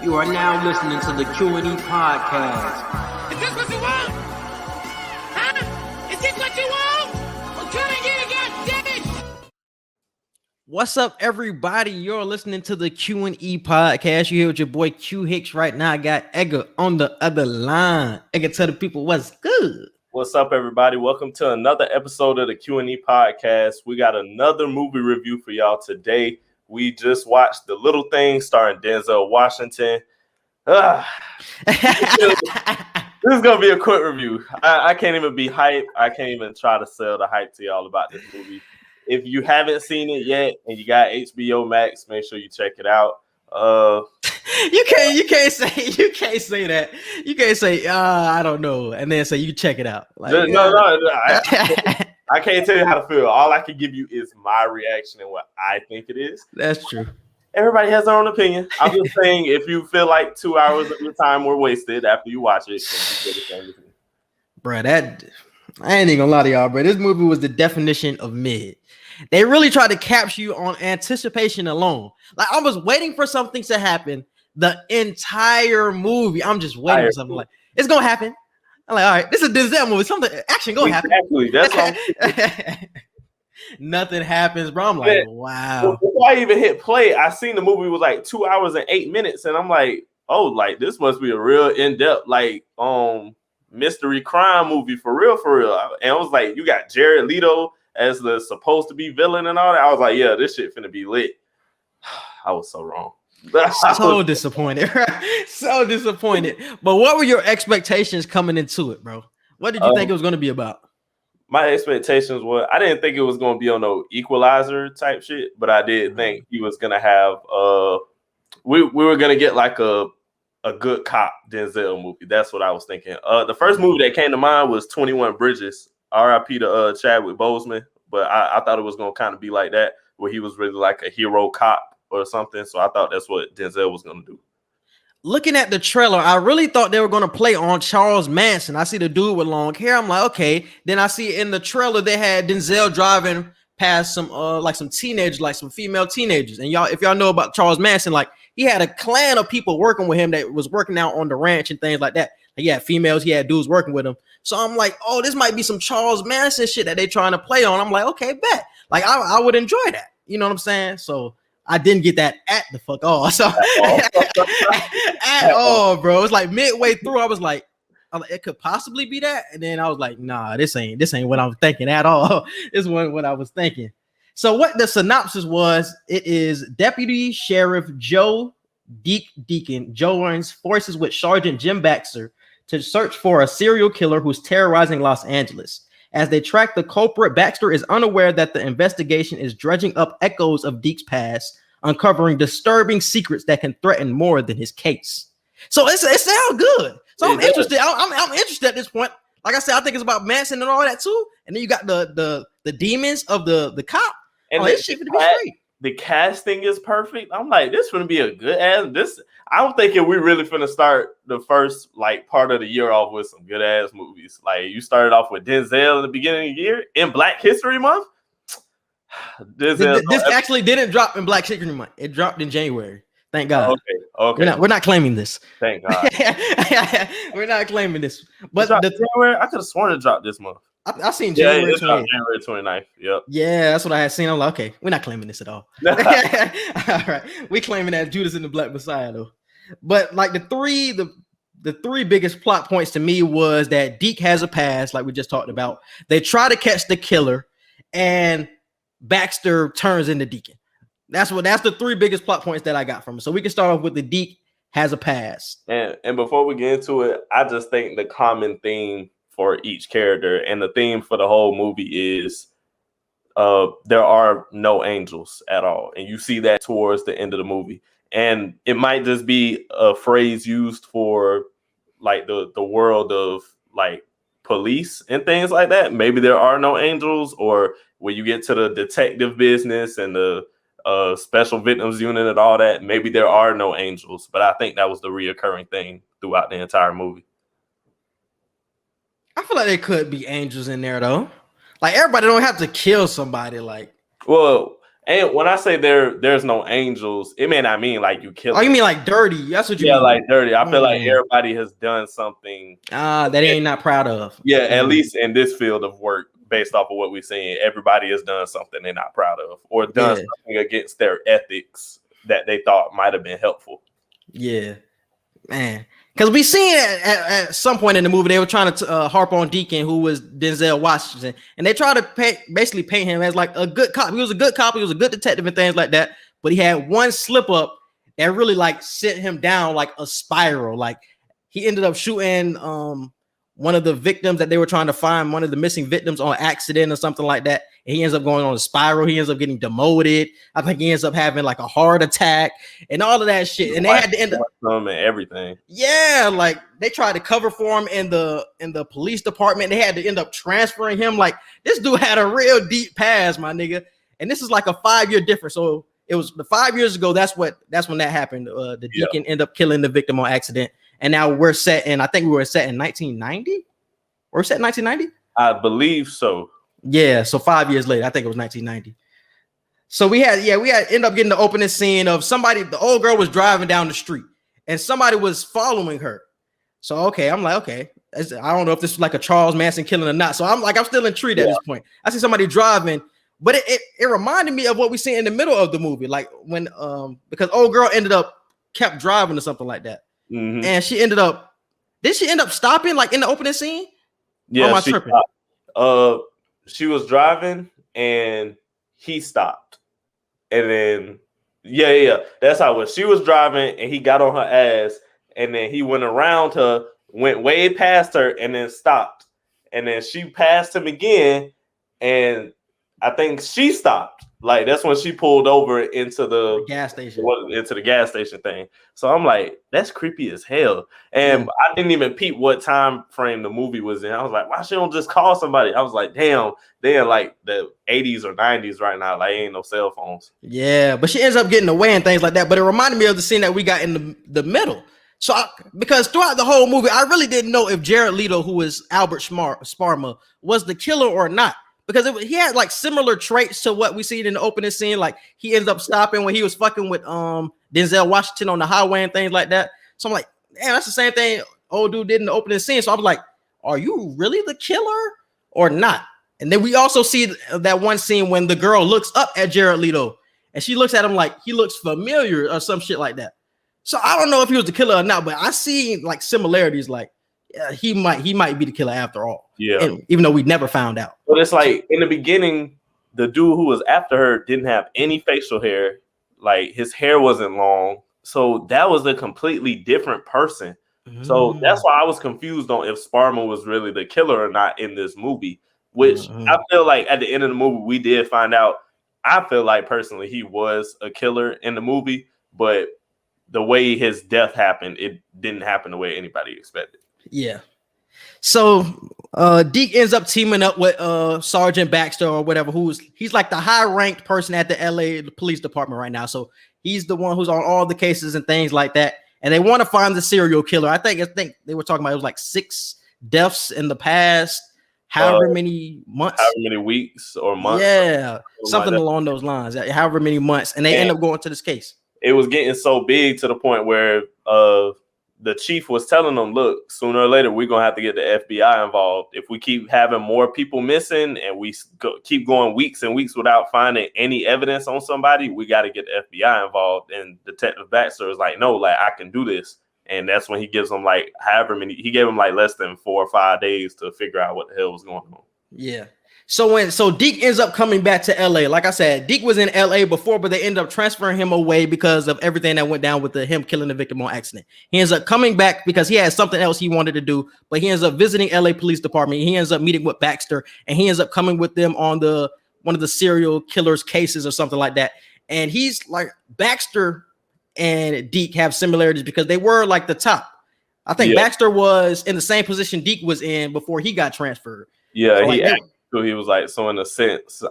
You are now listening to the Q&E Podcast. Is this what you want? Huh? Is this what you want? Well, try again, goddammit! What's up, everybody? You're listening to the Q&E Podcast. You here with your boy Q Hicks right now. I got Edgar on the other line. Edgar, tell the people what's good. What's up, everybody? Welcome to another episode of the Q&E Podcast. We got another movie review for y'all today. We just watched The Little Thing starring Denzel Washington. This is going to be a quick review. I can't even be hype. I can't even try to sell the hype to y'all about this movie. If you haven't seen it yet and you got HBO Max, make sure you check it out. You can't say that. You can't say I don't know, and then say you check it out. Like, no. I can't tell you how to feel. All I can give you is my reaction and what I think it is. That's true. Everybody has their own opinion. I'm just saying, if you feel like 2 hours of your time were wasted after you watch it, bro, that I ain't even gonna lie to y'all, bro. This movie was the definition of mid. They really tried to capture you on anticipation alone. Like, I was waiting for something to happen the entire movie. I'm just waiting for something like it's gonna happen. I'm like, all right, this is a Denzel movie. Something action gonna happen. Exactly. That's all. Nothing happens, bro. I'm like, wow. Before I even hit play, I seen the movie was like 2 hours and 8 minutes, and I'm like, oh, like this must be a real in-depth, like mystery crime movie for real. And I was like, you got Jared Leto as the supposed to be villain and all that. I was like, yeah, this shit finna be lit. I was so wrong. So disappointed. So disappointed. But what were your expectations coming into it, bro? What did you think it was going to be about? My expectations were, I didn't think it was going to be on no Equalizer type shit, but I did think he was going to have we were going to get like a good cop Denzel movie. That's what I was thinking. The first movie that came to mind was 21 Bridges, R.I.P. to Chadwick Boseman, but I thought it was going to kind of be like that, where he was really like a hero cop or something. So I thought that's what Denzel was going to do. Looking at the trailer, I really thought they were going to play on Charles Manson. I see the dude with long hair. I'm like, okay. Then I see in the trailer they had Denzel driving past some some teenagers, like some female teenagers. And y'all, if y'all know about Charles Manson, like he had a clan of people working with him that was working out on the ranch and things like that. Like, he had females, he had dudes working with him. So I'm like, oh, this might be some Charles Manson shit that they trying to play on. I'm like, okay, bet. Like I would enjoy that. You know what I'm saying? So I didn't get that at the fuck all. So at all, bro. It's like midway through, I was like, it could possibly be that. And then I was like, nah, this ain't what I was thinking at all. This wasn't what I was thinking. So what the synopsis was, it is Deputy Sheriff Deacon joins forces with Sergeant Jim Baxter to search for a serial killer who's terrorizing Los Angeles. As they track the culprit, Baxter is unaware that the investigation is dredging up echoes of Deke's past, uncovering disturbing secrets that can threaten more than his case. So it sounds good. So I'm interested. I'm interested at this point. Like I said, I think it's about Manson and all that too. And then you got the demons of the cop. And this shit gonna be great. The casting is perfect. I'm like, this gonna be a good ass. This I'm thinking we really finna start the first like part of the year off with some good ass movies. Like you started off with Denzel in the beginning of the year in Black History Month. This actually didn't drop in Black History Month. It dropped in January. Thank God. Okay. We're not claiming this. Thank God. We're not claiming this. But January, I could have sworn it dropped this month. I seen January 29th. Yep. Yeah, that's what I had seen. I'm like, okay, we're not claiming this at all. All right, we claiming that Judas and the Black Messiah though. But like the three biggest plot points to me was that Deke has a past, like we just talked about. They try to catch the killer, and Baxter turns into Deacon. That's the three biggest plot points that I got from it. So we can start off with the Deke has a past. And before we get into it, I just think the common theme for each character and the theme for the whole movie is there are no angels at all. And you see that towards the end of the movie. And it might just be a phrase used for like the world of like police and things like that. Maybe there are no angels, or when you get to the detective business and the special victims unit and all that, maybe there are no angels. But I think that was the reoccurring thing throughout the entire movie. I feel like there could be angels in there though. Like everybody don't have to kill somebody. Like, well, And when I say there's no angels, it may not mean like you kill. Oh, you mean like dirty? That's what you mean. Yeah, like dirty. I feel like everybody has done something that they ain't not proud of. Yeah, at least in this field of work, based off of what we're seeing, everybody has done something they're not proud of, or done something against their ethics that they thought might have been helpful. Yeah, man. Because we seen at some point in the movie they were trying to harp on Deacon, who was Denzel Washington, and they tried to basically paint him as like a good cop. He was a good cop. He was a good detective and things like that. But he had one slip up that really like sent him down like a spiral. Like he ended up shooting one of the victims that they were trying to find, one of the missing victims on accident or something like that. And he ends up going on a spiral. He ends up getting demoted. I think he ends up having like a heart attack and all of that shit. And they had to end up and everything. Yeah, like they tried to cover for him in the police department. They had to end up transferring him. Like this dude had a real deep past, my nigga. And this is like a 5-year difference. So it was the 5 years ago. That's when that happened. The Deacon ended up killing the victim on accident. And now we're set in, I think we were set in 1990. We're set in 1990? I believe so. Yeah, so 5 years later, I think it was 1990. So we had end up getting the opening scene of somebody, the old girl was driving down the street and somebody was following her. So, okay, I'm like, okay, I don't know if this is like a Charles Manson killing or not. So I'm still intrigued at this point. I see somebody driving, but it reminded me of what we see in the middle of the movie. Like when, because old girl kept driving or something like that. Mm-hmm. And she ended up stopping like in the opening scene? Yeah, she was driving and he stopped. And then that's how it was. She was driving and he got on her ass and then he went around her, went way past her and then stopped. And then she passed him again and I think she stopped. Like that's when she pulled over into the gas station, into the gas station thing. So I'm like, that's creepy as hell. And I didn't even peep what time frame the movie was in. I was like, why she don't just call somebody? I was like, damn, they're like the 80s or 90s right now. Like ain't no cell phones. Yeah, but she ends up getting away and things like that. But it reminded me of the scene that we got in the middle. So because throughout the whole movie, I really didn't know if Jared Leto, who was Albert Sparma, was the killer or not. Because he had like similar traits to what we see in the opening scene. Like he ends up stopping when he was fucking with Denzel Washington on the highway and things like that. So I'm like, damn, that's the same thing old dude did in the opening scene. So I was like, are you really the killer or not? And then we also see that one scene when the girl looks up at Jared Leto and she looks at him like he looks familiar or some shit like that. So I don't know if he was the killer or not, but I see like similarities. Like he might be the killer after all. Yeah, and even though we never found out. But it's like in the beginning, the dude who was after her didn't have any facial hair. Like his hair wasn't long. So that was a completely different person. So that's why I was confused on if Sparma was really the killer or not in this movie, which I feel like at the end of the movie, we did find out. I feel like personally, he was a killer in the movie, but the way his death happened, it didn't happen the way anybody expected. Yeah. So Deke ends up teaming up with Sergeant Baxter or whatever, he's like the high-ranked person at the LA police department right now. So he's the one who's on all the cases and things like that. And they want to find the serial killer. I think they were talking about it was like 6 deaths in the past, however many months, however many weeks or months. Yeah, something like along those lines. However many months, and they end up going to this case. It was getting so big to the point where the chief was telling them, look, sooner or later, we're going to have to get the FBI involved. If we keep having more people missing and we keep going weeks and weeks without finding any evidence on somebody, we got to get the FBI involved. And Detective Baxter is like, no, like I can do this. And that's when he gives them like he gave them like less than 4 or 5 days to figure out what the hell was going on. Yeah. So Deke ends up coming back to LA. Like I said, Deke was in LA before, but they ended up transferring him away because of everything that went down with him killing the victim on accident. He ends up coming back because he had something else he wanted to do, but he ends up visiting LA Police Department. He ends up meeting with Baxter, and he ends up coming with them on one of the serial killers cases or something like that. And he's like, Baxter and Deke have similarities because they were like the top. I think Baxter was in the same position Deke was in before he got transferred. Yeah, so so he was like, so in a sense,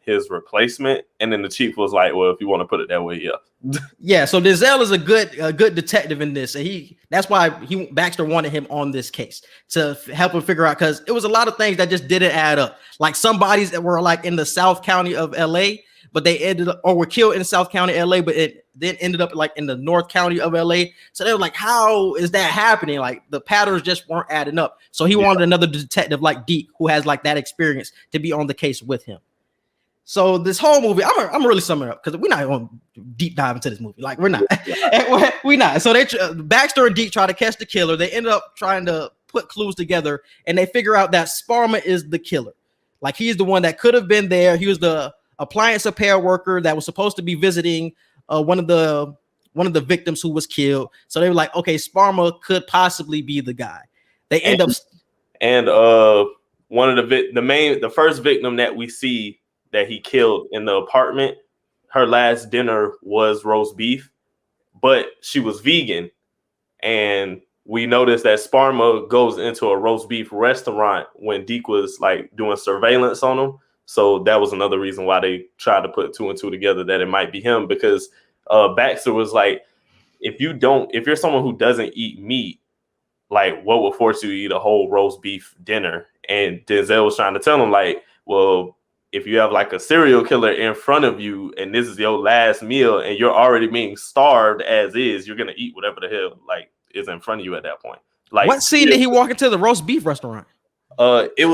his replacement. And then the chief was like, well, if you want to put it that way, yeah. Yeah, so Denzel is a good detective in this. And that's why Baxter wanted him on this case to help him figure out, because it was a lot of things that just didn't add up. Like some bodies that were like in the South County of LA, but they ended up or were killed in South County, LA, but it then ended up like in the North County of LA. So they were like, how is that happening? Like the patterns just weren't adding up. So he wanted another detective like Deke, who has like that experience, to be on the case with him. So this whole movie, I'm really summing up because we're not going to deep dive into this movie. Like we're not, we're not. So Baxter and Deke try to catch the killer. They end up trying to put clues together, and they figure out that Sparma is the killer. Like he's the one that could have been there. He was the appliance repair worker that was supposed to be visiting one of the victims who was killed. So they were like, okay, Sparma could possibly be the guy. They end up one of the first victim that we see that he killed in the apartment, her last dinner was roast beef, but she was vegan. And we noticed that Sparma goes into a roast beef restaurant when Deke was like doing surveillance on him. So that was another reason why they tried to put 2 and 2 together, that it might be him, because Baxter was like, if you're someone who doesn't eat meat, like what would force you to eat a whole roast beef dinner? And Denzel was trying to tell him like, well, if you have like a serial killer in front of you and this is your last meal and you're already being starved as is, you're going to eat whatever the hell like is in front of you at that point. Like, what scene did he walk into the roast beef restaurant? It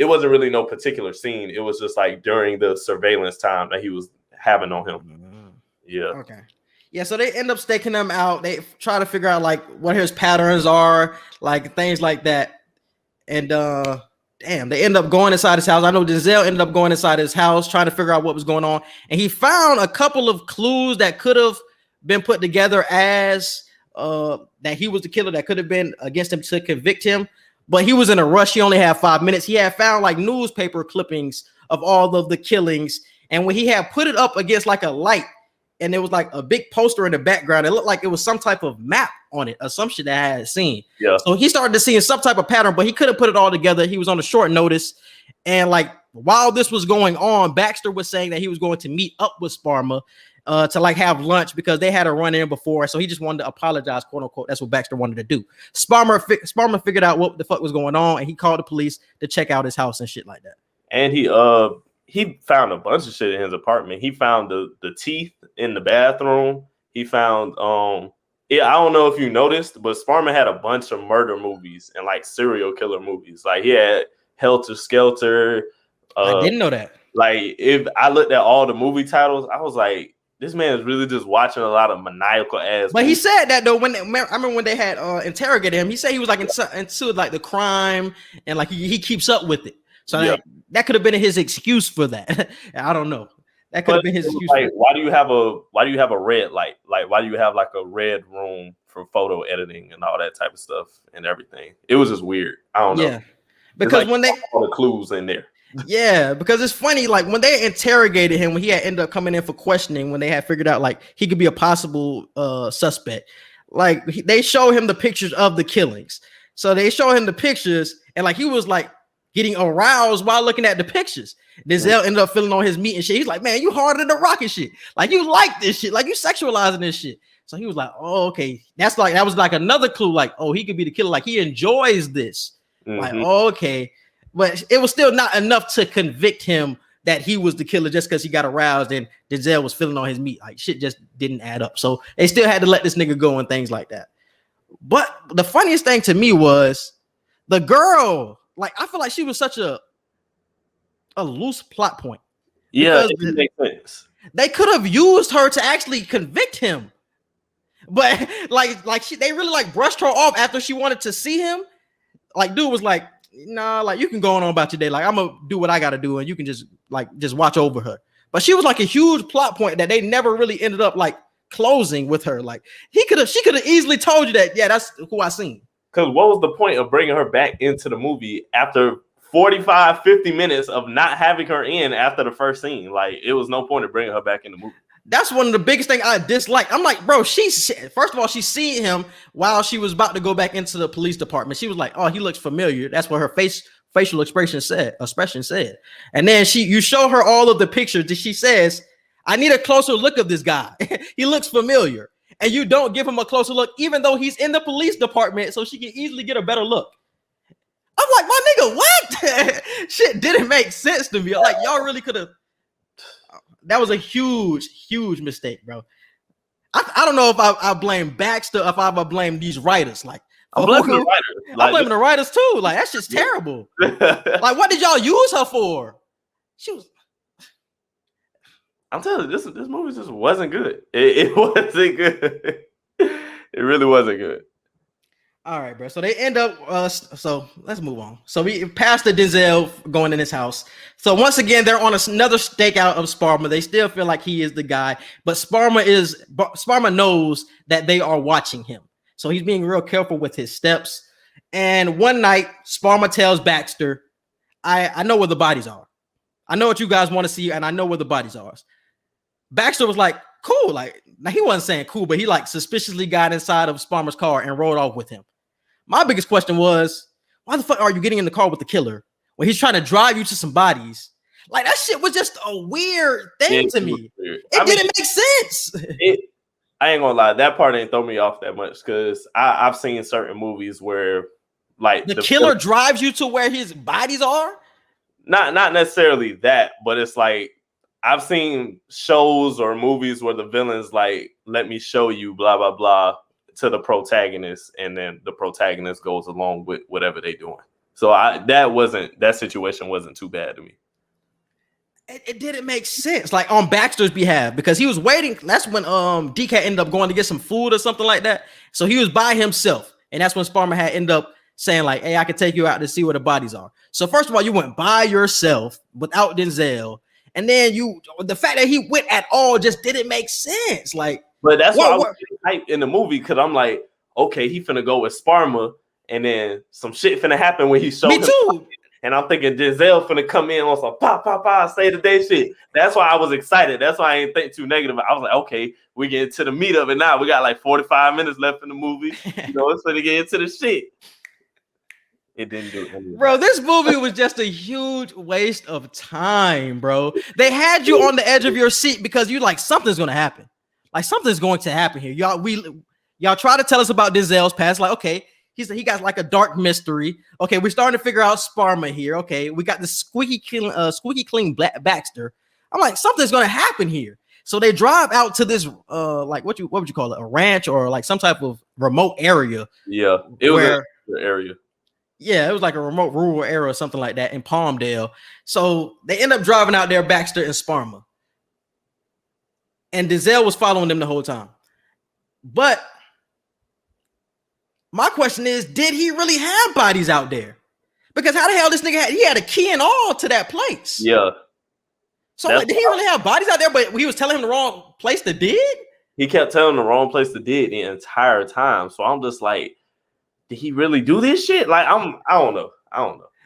wasn't really no particular scene. It was just like during the surveillance time that he was having on him. Yeah. Okay. Yeah, so they end up staking him out. They try to figure out like what his patterns are, like things like that. And they end up going inside his house. I know Denzel ended up going inside his house trying to figure out what was going on. And he found a couple of clues that could have been put together as that he was the killer, that could have been against him to convict him. But he was in a rush. He only had 5 minutes. He had found like newspaper clippings of all of the killings. And when he had put it up against like a light, and there was like a big poster in the background, it looked like it was some type of map on it, assumption that I had seen. Yeah. So he started to see some type of pattern, but he couldn't put it all together. He was on a short notice. And like while this was going on, Baxter was saying that he was going to meet up with Sparma to like have lunch because they had a run in before. So he just wanted to apologize, quote unquote. That's what Baxter wanted to do. Sparma figured out what the fuck was going on, and he called the police to check out his house and shit like that. And he found a bunch of shit in his apartment. He found the teeth in the bathroom. He found I don't know if you noticed, but Sparma had a bunch of murder movies and like serial killer movies. Like he had Helter Skelter. I didn't know that. Like if I looked at all the movie titles, I was like, this man is really just watching a lot of maniacal ass. But movies. He said that though, I remember when they had interrogated him, he said he was like into like the crime and like he keeps up with it. So that could have been his excuse for that. I don't know. That could have been his excuse. Like, why do you have a red light? Like, why do you have like a red room for photo editing and all that type of stuff and everything? It was just weird. I don't know. Yeah, because like when they all the clues in there. Yeah, because it's funny. Like when they interrogated him, when he had ended up coming in for questioning, when they had figured out like he could be a possible suspect, like they show him the pictures of the killings. So they show him the pictures, and like he was like getting aroused while looking at the pictures. Denzel ended up feeling on his meat and shit. He's like, man, you harder than the rock and shit. Like you like this shit. Like you sexualizing this shit. So he was like, oh, okay. That was like another clue. Like, oh, he could be the killer. Like he enjoys this. Mm-hmm. Like, oh, okay. But it was still not enough to convict him that he was the killer just because he got aroused and Denzel was feeling on his meat. Like shit just didn't add up. So they still had to let this nigga go and things like that. But the funniest thing to me was the girl. Like, I feel like she was such a loose plot point. Yeah, it makes sense. They could have used her to actually convict him. But they really like brushed her off after she wanted to see him. Like, dude was like, nah, like you can go on about your day. Like, I'm gonna do what I gotta do, and you can just watch over her. But she was like a huge plot point that they never really ended up like closing with her. Like she could have easily told you that, yeah, that's who I seen. Because what was the point of bringing her back into the movie after 45, 50 minutes of not having her in after the first scene? Like, it was no point of bringing her back in the movie. That's one of the biggest things I dislike. I'm like, bro, first of all, she seen him while she was about to go back into the police department. She was like, oh, he looks familiar. That's what her facial expression said. And then you show her all of the pictures that she says, I need a closer look of this guy. He looks familiar. And you don't give him a closer look, even though he's in the police department, so she can easily get a better look. I'm like, my nigga, what? Shit didn't make sense to me. Like, y'all really could have. that was a huge mistake, bro. I don't know if I blame Baxter, if I blame these writers. Like, I'm blaming the writers. I'm blaming the writers too. Like, that shit's terrible. Like, what did y'all use her for? She was. I'm telling you, this movie just wasn't good. It wasn't good. It really wasn't good. All right, bro. So they end up. So let's move on. So we passed the Denzel going in his house. So once again, they're on another stakeout of Sparma. They still feel like he is the guy, but Sparma knows that they are watching him. So he's being real careful with his steps. And one night, Sparma tells Baxter, "I know where the bodies are. I know what you guys want to see, and I know where the bodies are." Baxter was like, "Cool." Like, now he wasn't saying cool, but he like suspiciously got inside of Sparma's car and rode off with him. My biggest question was, why the fuck are you getting in the car with the killer when he's trying to drive you to some bodies? Like, that shit was just a weird thing to me. It didn't make sense. I ain't gonna lie, that part ain't throw me off that much because I've seen certain movies where like the killer drives you to where his bodies are. Not necessarily that, but it's like I've seen shows or movies where the villain's like, "Let me show you," blah blah blah, to the protagonist, and then the protagonist goes along with whatever they're doing. So that situation wasn't too bad to me. It didn't make sense, like on Baxter's behalf, because he was waiting. That's when Deke ended up going to get some food or something like that. So he was by himself, and that's when Sparma had ended up saying like, "Hey, I can take you out to see where the bodies are." So first of all, you went by yourself without Denzel, and then the fact that he went at all just didn't make sense. Like, but that's why I was hyped in the movie, because I'm like, okay, he finna go with Sparma, and then some shit finna happen when he showed me too. And I'm thinking Denzel finna come in on some pop, say the day shit. That's why I was excited. That's why I ain't think too negative. I was like, okay, we get to the meat of it now. We got like 45 minutes left in the movie. You know, it's finna get into the shit. It didn't do it. Bro, this movie was just a huge waste of time, bro. They had you on the edge of your seat because you like, something's gonna happen. Like, something's going to happen here. Y'all try to tell us about Denzel's past. Like, okay, he got like a dark mystery. Okay, we're starting to figure out Sparma here. Okay, we got the squeaky clean Baxter. I'm like, something's gonna happen here. So they drive out to this like what would you call it? A ranch or like some type of remote area. Yeah, it was an area. Yeah, it was like a remote rural area or something like that in Palmdale. So they end up driving out there, Baxter and Sparma. And Denzel was following them the whole time. But my question is, did he really have bodies out there? Because how the hell this nigga he had a key and all to that place. Yeah. So did he really have bodies out there, but he was telling him the wrong place to dig? He kept telling him the wrong place to dig the entire time. So I'm just like, did he really do this shit? Like, I don't know.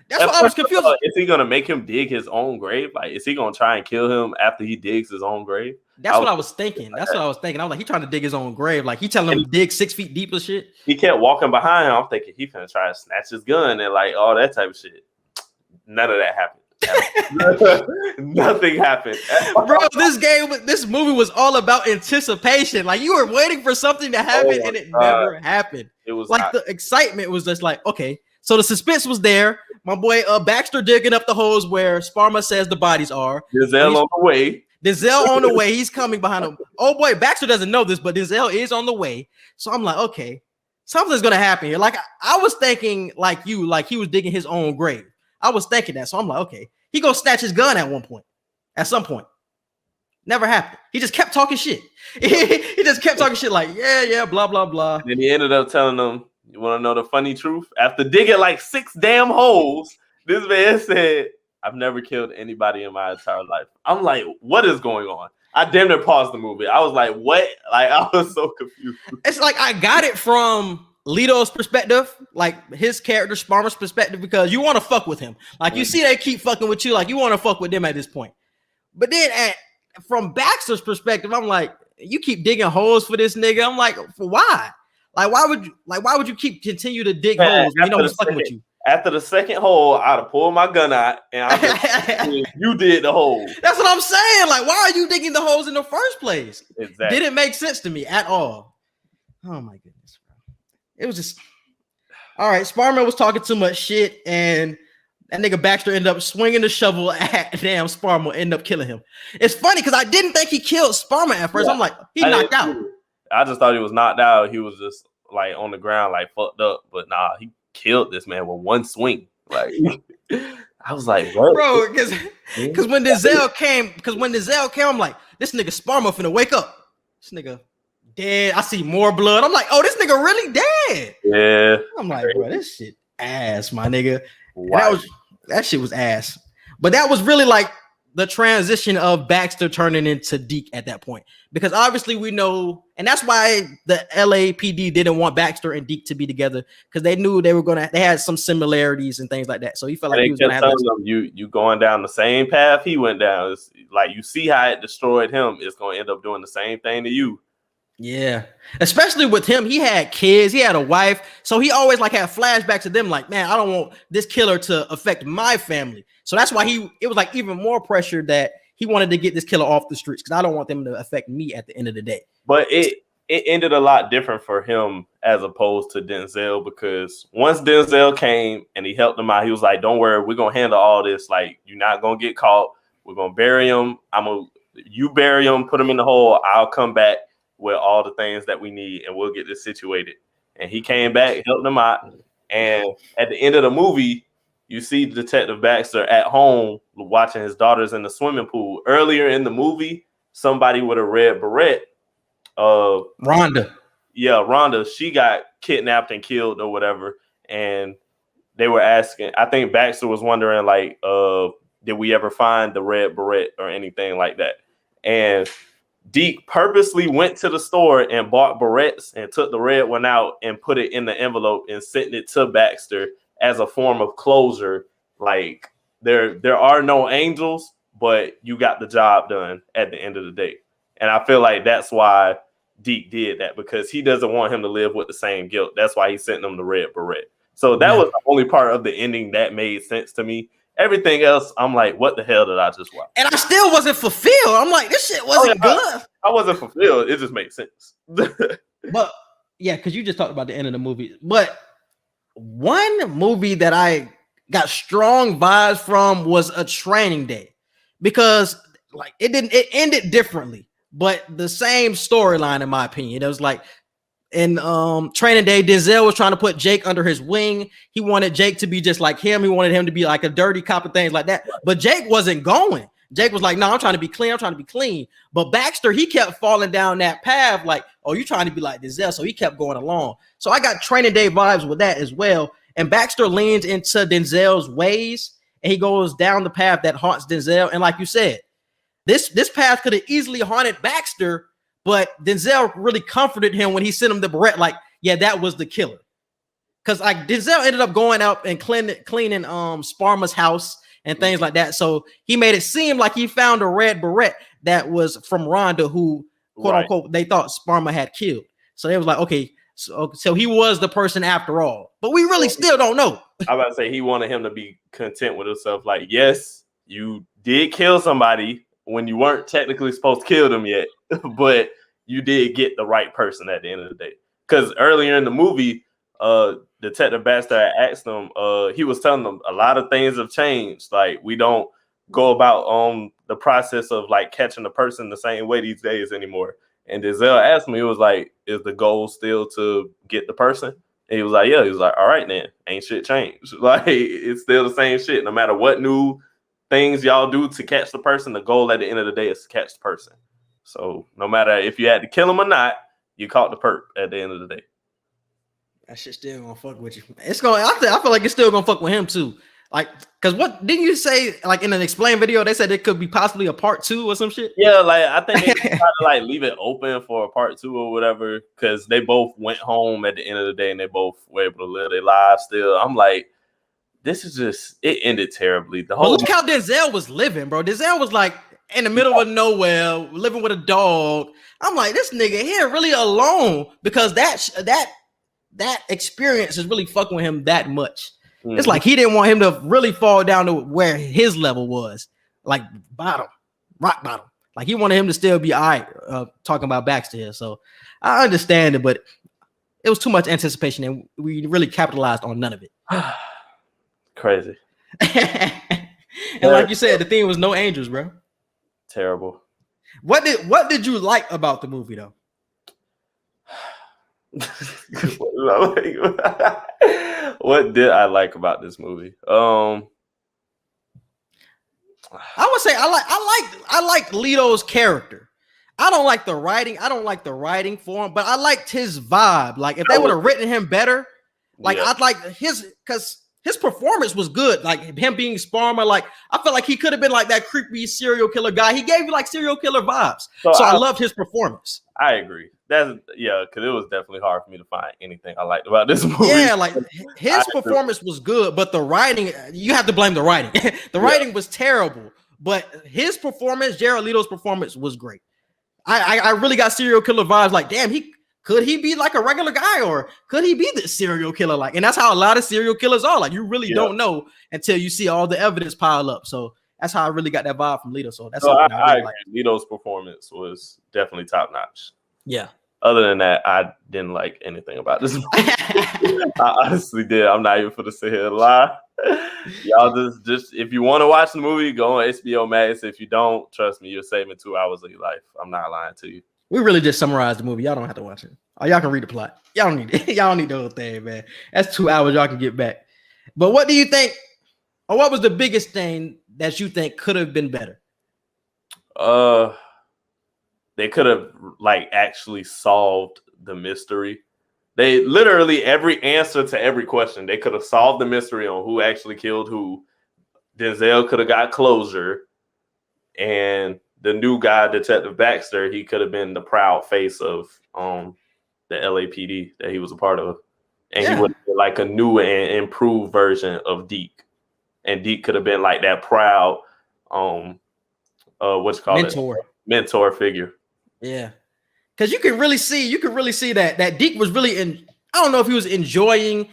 That's why I was confused. Is he gonna make him dig his own grave? Like, is he gonna try and kill him after he digs his own grave? That's what I was thinking. I was like, he trying to dig his own grave. Like, he telling him to dig 6 feet deep or shit. He kept walking behind him. I'm thinking he finna try to snatch his gun and like all that type of shit. None of that happened. Nothing happened. Bro, this movie was all about anticipation. Like, you were waiting for something to happen and it never happened. It was like the excitement was just like, okay. So the suspense was there. My boy Baxter digging up the holes where Sparma says the bodies are. Denzel on the way. Denzel on the way. He's coming behind him. Oh boy, Baxter doesn't know this, but Denzel is on the way. So I'm like, okay, something's gonna happen here. Like, I was thinking like he was digging his own grave. I was thinking that. So I'm like, okay, he gonna snatch his gun at some point. Never happened. He just kept talking shit. He just kept talking shit like, yeah, blah, blah, blah. And then he ended up telling them, you want to know the funny truth? After digging like 6 damn holes, this man said, I've never killed anybody in my entire life. I'm like, what is going on? I damn near paused the movie. I was like, what? Like, I was so confused. It's like I got it from Leto's perspective, like his character, Sparma's perspective, because you want to fuck with him. Like, you see they keep fucking with you, like you want to fuck with them at this point. But then from Baxter's perspective, I'm like, you keep digging holes for this nigga. I'm like, for why? Like, why would you continue to dig holes when you know he's fucking with you? After the second hole, I'd have pulled my gun out and you did the hole. That's what I'm saying. Like, why are you digging the holes in the first place? Exactly. Didn't make sense to me at all. Oh my goodness, bro. It was just all right. Sparman was talking too much shit, and That nigga Baxter ended up swinging the shovel at damn Sparma, end up killing him. It's funny because I didn't think he killed Sparma at first. I'm like, he knocked out. I just thought he was knocked out. He was just like on the ground, like fucked up. But nah, he killed this man with one swing. Like I was like, what? Bro, because when Denzel came, I'm like, this nigga Sparma finna wake up. This nigga dead. I see more blood. I'm like, oh, this nigga really dead. Yeah. I'm like, bro, this shit ass, my nigga. That shit was ass. But that was really like the transition of Baxter turning into Deke at that point. Because obviously we know, and that's why the LAPD didn't want Baxter and Deke to be together, because they knew they had some similarities and things like that. So he felt like he was gonna have you going down the same path he went down. It's like you see how it destroyed him, it's gonna end up doing the same thing to you. Yeah, especially with him, he had kids, he had a wife, so he always like had flashbacks to them. Like, man, I don't want this killer to affect my family. So that's why it was like even more pressure that he wanted to get this killer off the streets, because I don't want them to affect me at the end of the day. But it ended a lot different for him as opposed to Denzel, because once Denzel came and he helped him out, he was like, "Don't worry, we're gonna handle all this. Like, you're not gonna get caught. We're gonna bury him. You bury him, put him in the hole. I'll come back with all the things that we need, and we'll get this situated." And he came back, helped them out. And at the end of the movie, you see Detective Baxter at home watching his daughters in the swimming pool. Earlier in the movie, somebody with a red beret, Rhonda. Yeah, Rhonda, she got kidnapped and killed or whatever. And they were asking, I think Baxter was wondering, like, did we ever find the red beret or anything like that? And Deke purposely went to the store and bought barrettes and took the red one out and put it in the envelope and sent it to Baxter as a form of closure. Like, there are no angels, but you got the job done at the end of the day. And I feel like that's why Deke did that, because he doesn't want him to live with the same guilt. That's why he sent him the red beret. So that was the only part of the ending that made sense to me. Everything else, I'm like, what the hell did I just watch? And I still wasn't fulfilled. I'm like, this shit wasn't good. I wasn't fulfilled. It just makes sense. But yeah, because you just talked about the end of the movie. But one movie that I got strong vibes from was A Training Day, because like it ended differently, but the same storyline, in my opinion. It was like in Training Day, Denzel was trying to put Jake under his wing. He wanted Jake to be just like him. He wanted him to be like a dirty cop and things like that. But Jake wasn't going. Jake was like, no, I'm trying to be clean. I'm trying to be clean. But Baxter, he kept falling down that path like, oh, you're trying to be like Denzel. So he kept going along. So I got Training Day vibes with that as well. And Baxter leans into Denzel's ways, and he goes down the path that haunts Denzel. And like you said, this path could have easily haunted Baxter, but Denzel really comforted him when he sent him the beret. Like, yeah, that was the killer. Because like Denzel ended up going out and cleaning Sparma's house and things like that. So he made it seem like he found a red beret that was from Rhonda, who quote unquote they thought Sparma had killed. So they was like, okay, so he was the person after all. But we really still don't know. I was about to say, he wanted him to be content with himself. Like, yes, you did kill somebody when you weren't technically supposed to kill them yet, but you did get the right person at the end of the day. Because earlier in the movie, Detective Baxter asked him, he was telling them a lot of things have changed. Like, we don't go about the process of like catching a person the same way these days anymore. And Denzel asked me, he was like, is the goal still to get the person? And he was like, yeah. He was like, all right, then, ain't shit changed. Like, it's still the same shit. No matter what new things y'all do to catch the person, the goal at the end of the day is to catch the person. So no matter if you had to kill him or not, you caught the perp at the end of the day. That shit still gonna fuck with you. It's gonna. I feel like it's still gonna fuck with him too. Like, cause what didn't you say? Like in an explain video, they said it could be possibly a part 2 or some shit. Yeah, like I think they try to like leave it open for a part 2 or whatever, because they both went home at the end of the day and they both were able to live their lives still. I'm like, this is just, it ended terribly. The whole. But look how Denzel was living, bro. Denzel was like in the middle of nowhere, living with a dog. I'm like, this nigga here really alone, because that experience is really fucking with him that much. Mm-hmm. It's like he didn't want him to really fall down to where his level was, like rock bottom. Like he wanted him to still be all right, talking about Baxter here. So I understand it, but it was too much anticipation and we really capitalized on none of it. Crazy. And like you said, the thing was no angels, bro. Terrible. What did you like about the movie though? What did I like about this movie? I would say I like Leto's character. I don't like the writing. I don't like the writing for him, but I liked his vibe. Like if they would have written him better, like I'd like because his performance was good. Like him being Sparmer, like I felt like he could have been like that creepy serial killer guy. He gave you like serial killer vibes. So I loved his performance. I agree. Because it was definitely hard for me to find anything I liked about this movie. Yeah, like his performance was good, but the writing, you have to blame the writing. The writing was terrible, but his performance, Jared Leto's performance, was great. I really got serial killer vibes. Like, damn, could he be like a regular guy, or could he be this serial killer? Like, and that's how a lot of serial killers are. Like, you really don't know until you see all the evidence pile up. So that's how I really got that vibe from Leto. So that's something I really like. Leto's performance was definitely top notch. Yeah. Other than that, I didn't like anything about this movie. I honestly did. I'm not even gonna sit here and lie. Y'all just if you want to watch the movie, go on HBO Max. If you don't, trust me, you're saving 2 hours of your life. I'm not lying to you. We really just summarized the movie. Y'all don't have to watch it. Oh, y'all can read the plot. Y'all don't need it. Y'all don't need the whole thing, man. That's 2 hours y'all can get back. But what do you think, or what was the biggest thing that you think could have been better? They could have actually solved the mystery. They literally every answer to every question, they could have solved the mystery on who actually killed who. Denzel could have got closure, and the new guy, Detective Baxter, he could have been the proud face of the LAPD that he was a part of, and he would be like a new and improved version of Deke, and Deke could have been like that proud mentor figure. Yeah, because you can really see that Deke was really I don't know if he was enjoying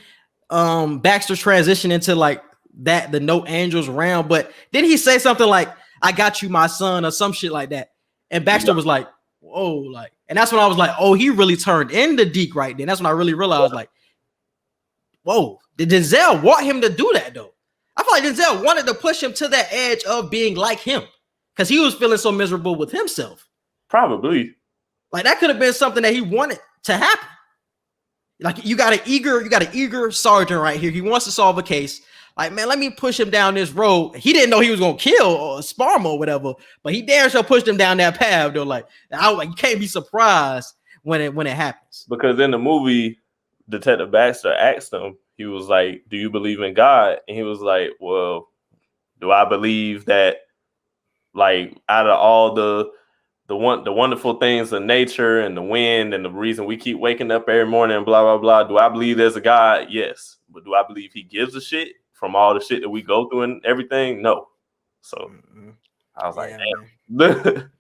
Baxter's transition into like that the no angels round, but did he say something like, "I got you, my son," or some shit like that? And Baxter was like, "Whoa!" Like, and that's when I was like, "Oh, he really turned into Deke right then." That's when I really realized, like, "Whoa!" Did Denzel want him to do that though? I feel like Denzel wanted to push him to that edge of being like him because he was feeling so miserable with himself. Probably. Like that could have been something that he wanted to happen. Like you got an eager sergeant right here. He wants to solve a case. Like, man, let me push him down this road. He didn't know he was gonna kill or Sparm or whatever, but he damn sure pushed him down that path. Though, like, you can't be surprised when it happens. Because in the movie, Detective Baxter asked him, he was like, "Do you believe in God?" And he was like, "Well, do I believe that, like, out of all the wonderful things of nature and the wind and the reason we keep waking up every morning and blah, blah, blah. Do I believe there's a God? Yes. But do I believe he gives a shit from all the shit that we go through and everything? No." So I was like, damn.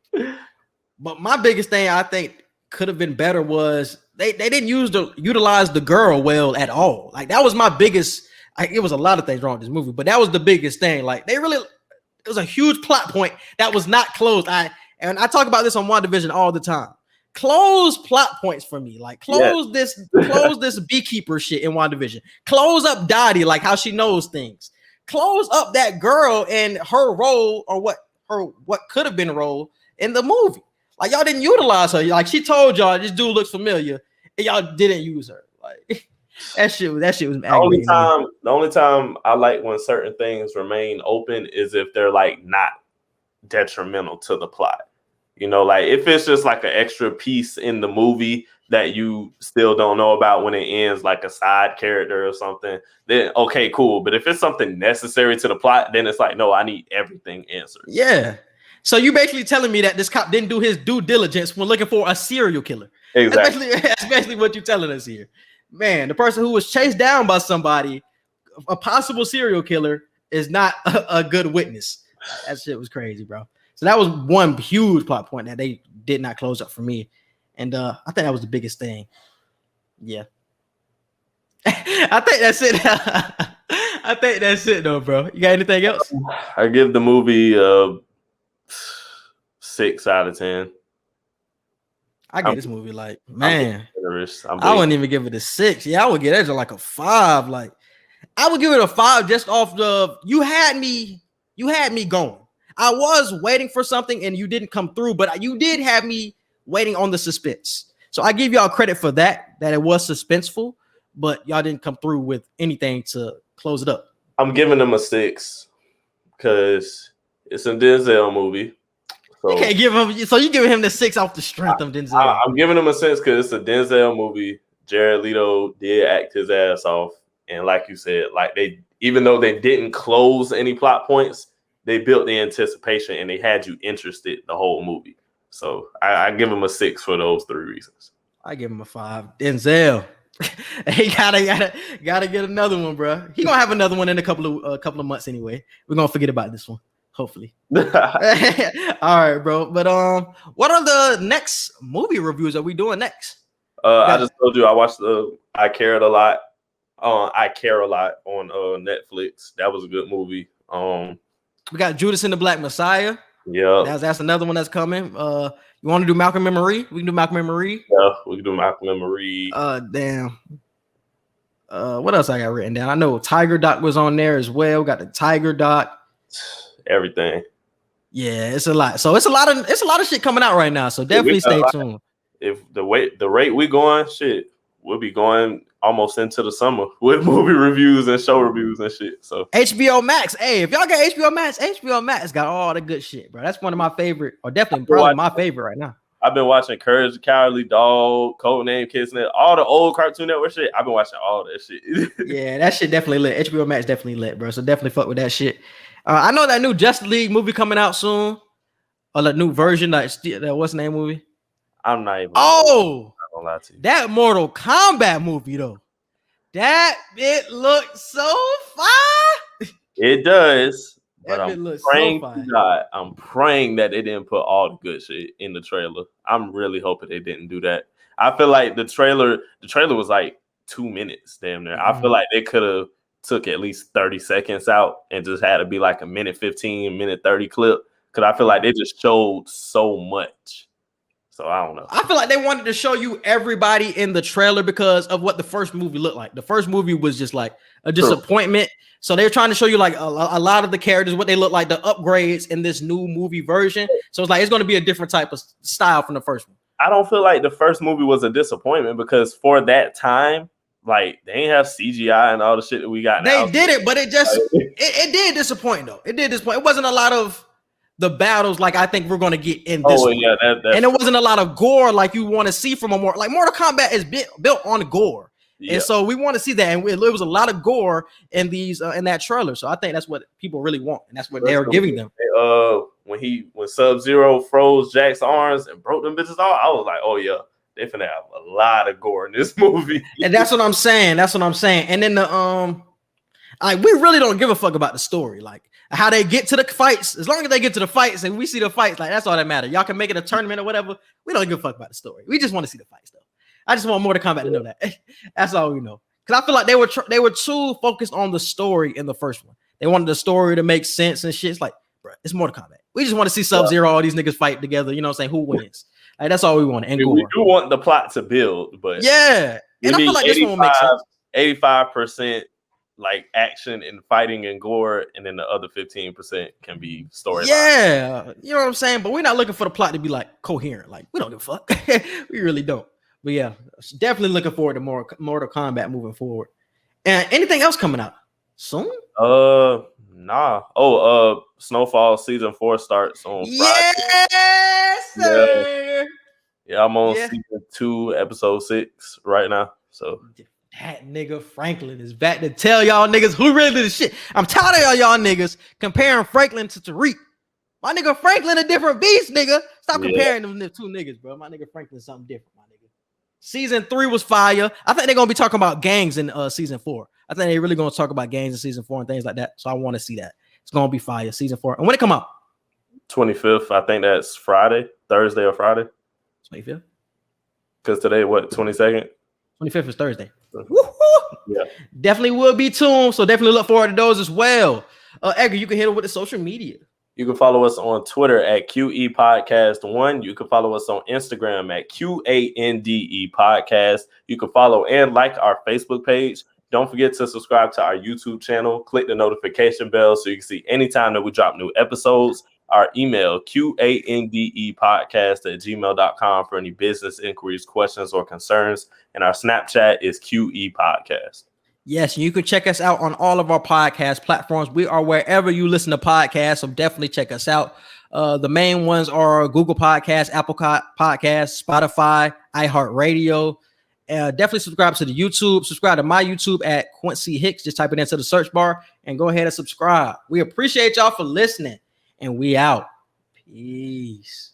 But my biggest thing I think could have been better was they didn't utilize the girl well at all. Like that was my biggest, it was a lot of things wrong with this movie, but that was the biggest thing. Like it was a huge plot point that was not closed. And I talk about this on WandaVision all the time. Close plot points for me. Like close this beekeeper shit in WandaVision. Close up Dottie, like how she knows things. Close up that girl and her role, or what could have been role in the movie. Like y'all didn't utilize her. Like she told y'all this dude looks familiar, and y'all didn't use her. Like that shit was the only time I like when certain things remain open is if they're like not detrimental to the plot. You know, like if it's just like an extra piece in the movie that you still don't know about when it ends, like a side character or something, then okay, cool. But if it's something necessary to the plot, then it's like, no, I need everything answered. Yeah. So you basically telling me that this cop didn't do his due diligence when looking for a serial killer. Exactly. That's basically what you're telling us here. Man, the person who was chased down by somebody, a possible serial killer, is not a good witness. That shit was crazy, bro. So that was one huge plot point that they did not close up for me. And I think that was the biggest thing. Yeah. I think that's it. I think that's it though, bro. You got anything else? I give the movie 6 out of 10. I give this movie like, man, I wouldn't even give it a 6. Yeah, I would get it like a 5. Like I would give it a 5 just off the you had me going. I was waiting for something and you didn't come through, but you did have me waiting on the suspense. So I give y'all credit for that it was suspenseful, but y'all didn't come through with anything to close it up. I'm giving them a 6 because it's a Denzel movie. So you can't give him. So you giving him the 6 off the strength of Denzel. I'm giving him a 6 because it's a Denzel movie. Jared Leto did act his ass off, and like you said, like even though they didn't close any plot points, they built the anticipation and they had you interested the whole movie. So I give him a 6 for those 3 reasons. I give him a 5. Denzel, he gotta get another one, bro. He gonna have another one in a couple of months anyway. We're gonna forget about this one, hopefully. All right, bro. But what are the next movie reviews are we doing next? I just told you I watched I Care a Lot on Netflix. That was a good movie. We got Judas and the Black Messiah. Yeah, that's another one that's coming. You want to do Malcolm and Marie? We can do Malcolm and Marie. Yeah, we can do Malcolm and Marie. Damn. What else I got written down? I know Tiger Doc was on there as well. Got the Tiger Doc. Everything. Yeah, it's a lot. So it's a lot of shit coming out right now. So definitely stay tuned. If the rate we going, shit, we'll be going almost into the summer with movie reviews and show reviews and shit. So HBO Max, hey, if y'all got HBO Max got all the good shit, bro. That's one of my favorite, or definitely probably my favorite right now. I've been watching Courage the Cowardly Dog, Codename Kissnet, all the old Cartoon Network shit. I've been watching all that shit. Yeah, that shit definitely lit. HBO Max definitely lit, bro. So definitely fuck with that shit. I know that new Justice League movie coming out soon, or the new version that what's the name movie? I'm not even. Oh, I'm not gonna lie to you. That Mortal Kombat movie though, it looks so fire. It does. But I'm I'm praying that they didn't put all the good shit in the trailer. I'm really hoping they didn't do that. I feel like the trailer was like 2 minutes, damn near. I feel like they could have took at least 30 seconds out and just had to be like a minute 15, minute 30 clip. Because I feel like they just showed so much. So I don't know. I feel like they wanted to show you everybody in the trailer because of what the first movie looked like. The first movie was just like a disappointment. So they're trying to show you like a lot of the characters, what they look like, the upgrades in this new movie version. So it's like it's going to be a different type of style from the first one. I don't feel like the first movie was a disappointment because for that time, like they ain't have CGI and all the shit that we got now. They did it, but it just it did disappoint though. It did disappoint. It wasn't a lot of the battles like I think we're going to get in this one. Yeah, and it wasn't a lot of gore like you want to see from a more like Mortal Kombat is built on gore. Yeah. And so we want to see that, and it was a lot of gore in these in that trailer. So I think that's what people really want, and that's what they were giving them. When Sub-Zero froze Jack's arms and broke them bitches off, I was like, oh yeah, they finna have a lot of gore in this movie. And that's what I'm saying. And then the like we really don't give a fuck about the story, like how they get to the fights. As long as they get to the fights and we see the fights, like that's all that matters. Y'all can make it a tournament or whatever. We don't give a fuck about the story. We just want to see the fights though. I just want Mortal Kombat to know that. That's all we know. Because I feel like they were too focused on the story in the first one. They wanted the story to make sense and shit. It's like, bro, it's Mortal Kombat. We just want to see Sub-Zero, all these niggas fight together. You know what I'm saying? Who wins? Like that's all we want. And we do want the plot to build, but yeah. And I feel like this one makes sense. 85% like action and fighting and gore, and then the other 15% can be storyline. Yeah, you know what I'm saying? But we're not looking for the plot to be like coherent. Like we don't give a fuck. We really don't. But yeah, definitely looking forward to more Mortal Kombat moving forward. And anything else coming out soon? Nah. Snowfall season 4 starts on Friday. Yes, sir. Yeah, I'm on season 2, episode 6 right now. So that nigga Franklin is back to tell y'all niggas who really did the shit. I'm tired of y'all niggas comparing Franklin to Tariq. My nigga Franklin a different beast, nigga. Stop comparing them two niggas, bro. My nigga Franklin something different, my nigga. Season 3 was fire. I think they're gonna be talking about gangs in season 4. I think they're really gonna talk about gangs in season 4 and things like that. So I want to see that. It's gonna be fire, season 4. And when it come out? 25th. I think that's Thursday or Friday. 25th. Because today, what, 22nd? 25th is Thursday. Yeah. Definitely will be tuned. So definitely look forward to those as well. Edgar, you can hit it with the social media. You can follow us on Twitter at QE Podcast 1. You can follow us on Instagram at QANDE Podcast. You can follow and like our Facebook page. Don't forget to subscribe to our YouTube channel. Click the notification bell so you can see anytime that we drop new episodes. Our email, QANDEpodcast@gmail.com for any business inquiries, questions, or concerns. And our Snapchat is QE Podcast. Yes, you can check us out on all of our podcast platforms. We are wherever you listen to podcasts, so definitely check us out. The main ones are Google Podcasts, Apple Podcasts, Spotify, iHeartRadio. Definitely subscribe to the YouTube. Subscribe to my YouTube at Quincy Hicks. Just type it into the search bar and go ahead and subscribe. We appreciate y'all for listening, and we out. Peace.